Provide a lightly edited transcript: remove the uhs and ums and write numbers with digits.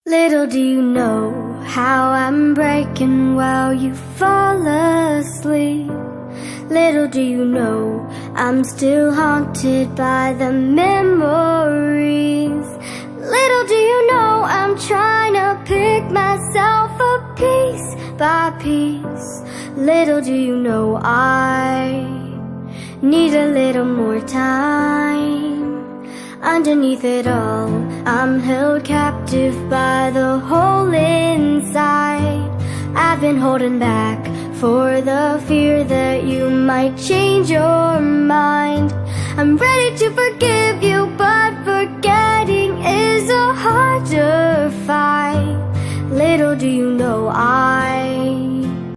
Little do you know how I'm breaking while you fall asleep. Little do you know I'm still haunted by the memories. Little do you know I'm trying to pick myself up piece by piece. Little do you know I need a little more time. Underneath it all, I'm held captive by the hole inside. I've been holding back for the fear that you might change your mind. I'm ready to forgive you, but forgetting is a harder fight. Little do you know I